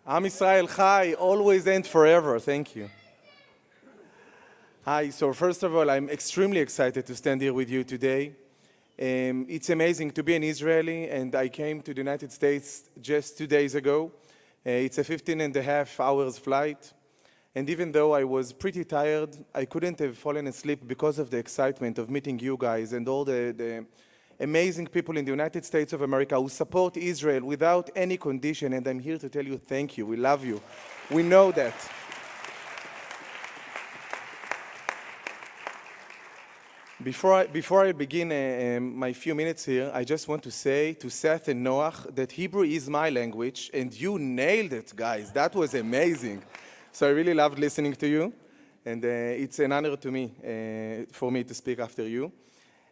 Am Israel Chai, always and forever. Thank you. Hi, so first of all, I'm extremely excited to stand here with you today. It's amazing to be an Israeli, and I came to the United States just 2 days ago. It's a 15 and a half hours flight. And even though I was pretty tired, I couldn't have fallen asleep because of the excitement of meeting you guys and all the amazing people in the United States of America who support Israel without any condition. And I'm here to tell you thank you. We love you. We know that. Before I begin my few minutes here, I just want to say to Seth and Noach that Hebrew is my language, and you nailed it, guys. That was amazing. So I really loved listening to you, and it's an honor to me, for me to speak after you.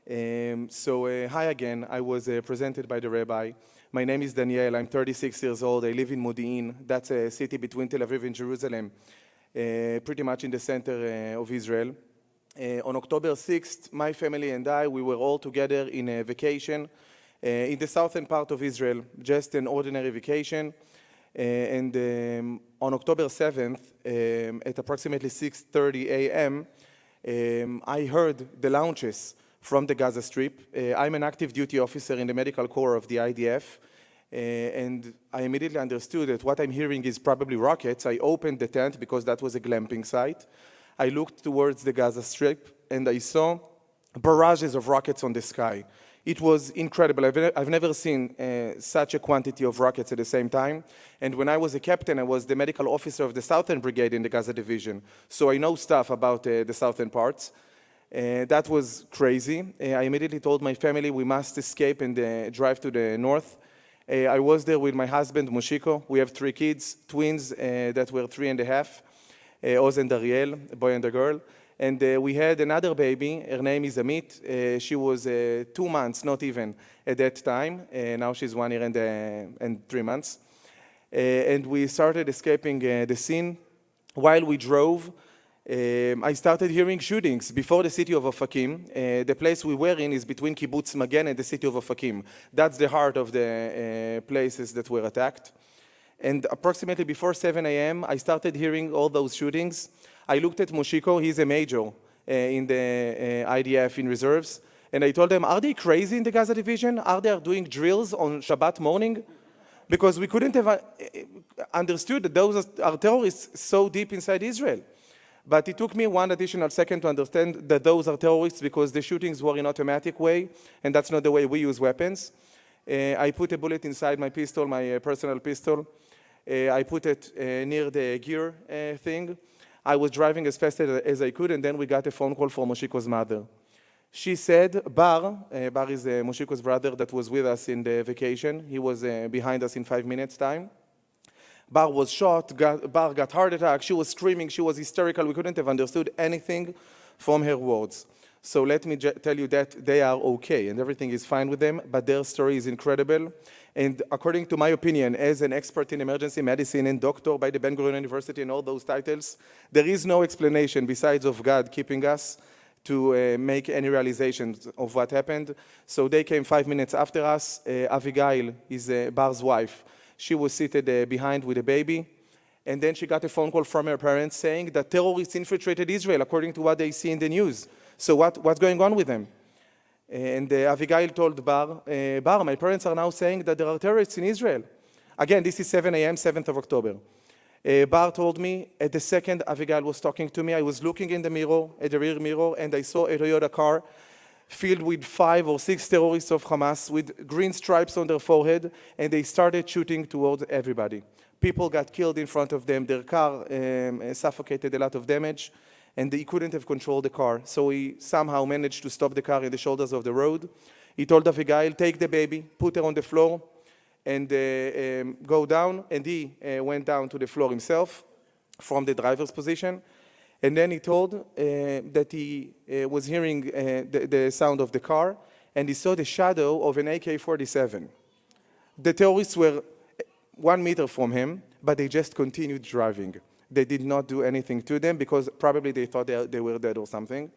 Hi again. I was presented by the rabbi. My name is Daniel. I'm 36 years old. I live in Modi'in. That's a city between Tel Aviv and Jerusalem, pretty much in the center of Israel. On October 6th, my family and I, we were all together in a vacation in the southern part of Israel, just an ordinary vacation. On October 7th, at approximately 6:30 a.m., I heard the launches from the Gaza Strip. I'm an active duty officer in the medical corps of the IDF, and I immediately understood that what I'm hearing is probably rockets. I opened the tent because that was a glamping site. I looked towards the Gaza Strip, and I saw barrages of rockets on the sky. It was incredible. I've never seen such a quantity of rockets at the same time. And when I was a captain, I was the medical officer of the Southern Brigade in the Gaza Division. So I know stuff about the southern parts. That was crazy. I immediately told my family we must escape and drive to the north. I was there with my husband, Moshiko. We have 3 kids, twins that were 3.5, Oz and Ariel, a boy and a girl. And we had another baby. Her name is Amit. She was 2 months, not even, at that time. Now she's 1 year and 3 months. And we started escaping the scene. While we drove, I started hearing shootings before the city of Ofakim. The place we were in is between Kibbutz Magen and the city of Ofakim. That's the heart of the places that were attacked. And approximately before 7 a.m., I started hearing all those shootings. I looked at Moshiko. He's a major in the IDF in reserves. And I told them, are they crazy in the Gaza division? Are they doing drills on Shabbat morning? Because we couldn't have understood that those are terrorists so deep inside Israel. But it took me 1 additional second to understand that those are terrorists because the shootings were in automatic way, and that's not the way we use weapons. I put a bullet inside my pistol, my personal pistol. I put it near the gear thing. I was driving as fast as I could, and then we got a phone call from Moshiko's mother. She said, Bar is Moshiko's brother that was with us in the vacation. He was behind us in 5 minutes' time. Bar was shot, Bar got heart attack, she was screaming, she was hysterical. We couldn't have understood anything from her words. So let me tell you that they are okay and everything is fine with them, but their story is incredible. And according to my opinion, as an expert in emergency medicine and doctor by the Ben-Gurion University and all those titles, there is no explanation besides of God keeping us to make any realizations of what happened. So they came 5 minutes after us. Avigail is Bar's wife. She was seated behind with a baby. And then she got a phone call from her parents saying that terrorists infiltrated Israel according to what they see in the news. So what's going on with them? And Avigail told Bar, my parents are now saying that there are terrorists in Israel. Again, this is 7 a.m., 7th of October. Bar told me at the second Avigail was talking to me, I was looking in the mirror, at the rear mirror, and I saw a Toyota car filled with 5 or 6 terrorists of Hamas with green stripes on their forehead, and they started shooting towards everybody. People got killed in front of them. Their car suffocated a lot of damage, and he couldn't have controlled the car. So he somehow managed to stop the car in the shoulders of the road. He told Avigail, take the baby, put her on the floor, and go down. And he went down to the floor himself from the driver's position. And then he told that he was hearing the sound of the car, and he saw the shadow of an AK-47. The terrorists were 1 meter from him, but they just continued driving. They did not do anything to them because probably they thought they were dead or something.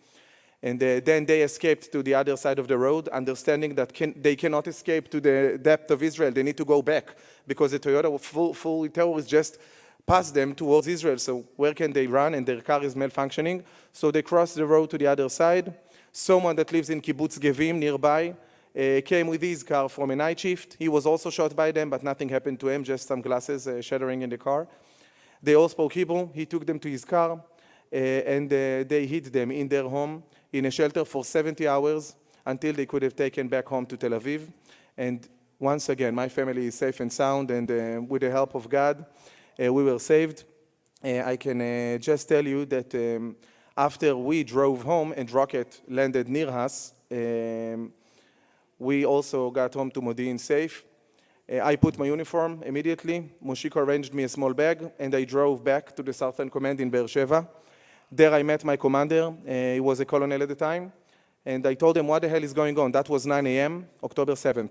And then they escaped to the other side of the road, understanding that they cannot escape to the depth of Israel. They need to go back because the Toyota full terrorists just passed them towards Israel. So where can they run? And their car is malfunctioning. So they crossed the road to the other side. Someone that lives in Kibbutz Gevim nearby came with his car from a night shift. He was also shot by them, but nothing happened to him, just some glasses shattering in the car. They all spoke Hebrew. He took them to his car, and they hid them in their home in a shelter for 70 hours until they could have taken back home to Tel Aviv. And once again, my family is safe and sound, and with the help of God, we were saved. I can just tell you that after we drove home and rocket landed near us, we also got home to Modi'in safe. I put my uniform immediately. Moshiko arranged me a small bag, and I drove back to the Southern Command in Beersheba. There I met my commander. He was a colonel at the time. And I told him, what the hell is going on? That was 9 a.m., October 7th.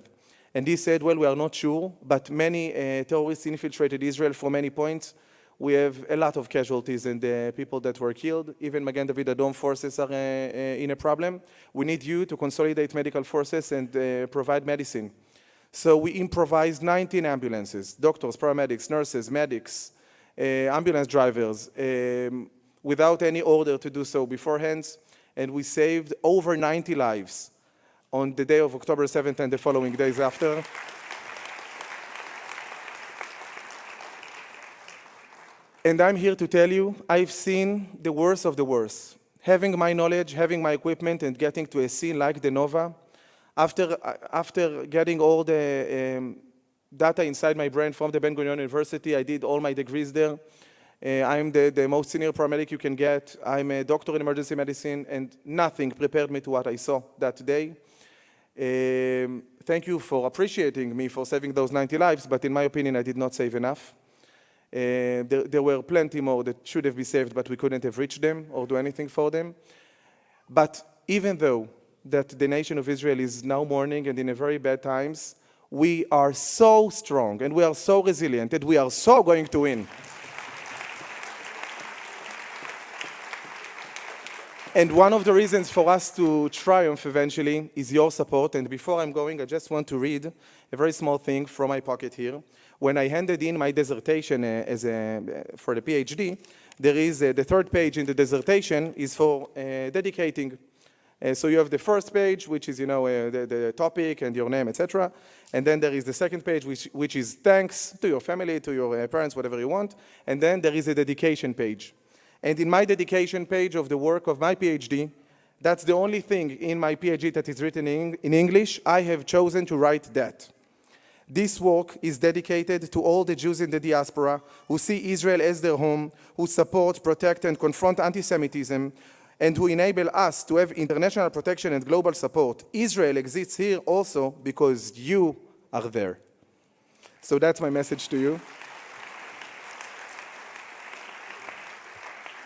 And he said, well, we are not sure, but many terrorists infiltrated Israel from many points. We have a lot of casualties and people that were killed. Even Magen David Adom forces are in a problem. We need you to consolidate medical forces and provide medicine. So we improvised 19 ambulances, doctors, paramedics, nurses, medics, ambulance drivers, without any order to do so beforehand, and we saved over 90 lives on the day of October 7th and the following days after. And I'm here to tell you, I've seen the worst of the worst. Having my knowledge, having my equipment, and getting to a scene like the Nova, after getting all the data inside my brain from the Ben-Gurion University, I did all my degrees there. I'm the most senior paramedic you can get. I'm a doctor in emergency medicine, and nothing prepared me to what I saw that day. Thank you for appreciating me for saving those 90 lives, but in my opinion, I did not save enough. There were plenty more that should have been saved, but we couldn't have reached them or do anything for them. But even though that the nation of Israel is now mourning and in a very bad times, we are so strong and we are so resilient and we are so going to win. And one of the reasons for us to triumph eventually is your support. And before I'm going, I just want to read a very small thing from my pocket here. When I handed in my dissertation for the PhD, there is the third page in the dissertation is for dedicating. So you have the first page, which is, the topic and your name, etc. And then there is the second page, which is thanks to your family, to your parents, whatever you want. And then there is a dedication page. And in my dedication page of the work of my PhD, that's the only thing in my PhD that is written in English. I have chosen to write that. This work is dedicated to all the Jews in the diaspora who see Israel as their home, who support, protect, and confront anti-Semitism, and who enable us to have international protection and global support. Israel exists here also because you are there. So that's my message to you.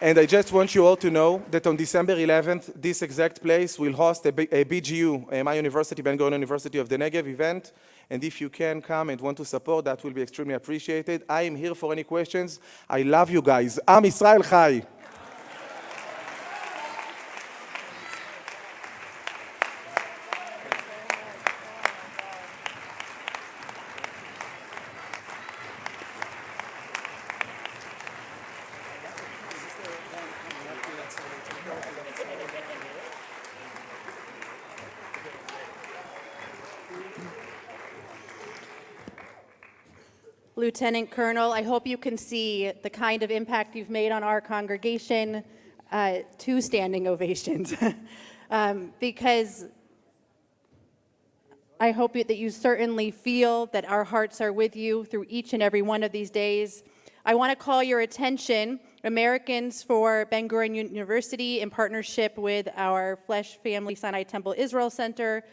And I just want you all to know that on December 11th, this exact place will host a BGU, my university, Ben-Gurion University of the Negev event. And if you can come and want to support, that will be extremely appreciated. I am here for any questions. I love you guys. Am Israel Chai. Lieutenant Colonel, I hope you can see the kind of impact you've made on our congregation. 2 standing ovations. Because I hope that you certainly feel that our hearts are with you through each and every one of these days. I want to call your attention, Americans for Ben-Gurion University, in partnership with our Flesh Family Sinai Temple Israel Center.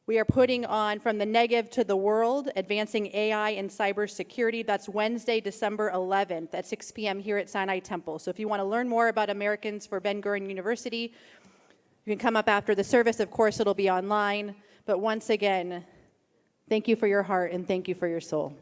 We are putting on From the Negev to the World, Advancing AI and Cybersecurity. That's Wednesday, December 11th at 6 p.m. here at Sinai Temple. So if you want to learn more about Americans for Ben-Gurion University, you can come up after the service. Of course, it'll be online. But once again, thank you for your heart and thank you for your soul.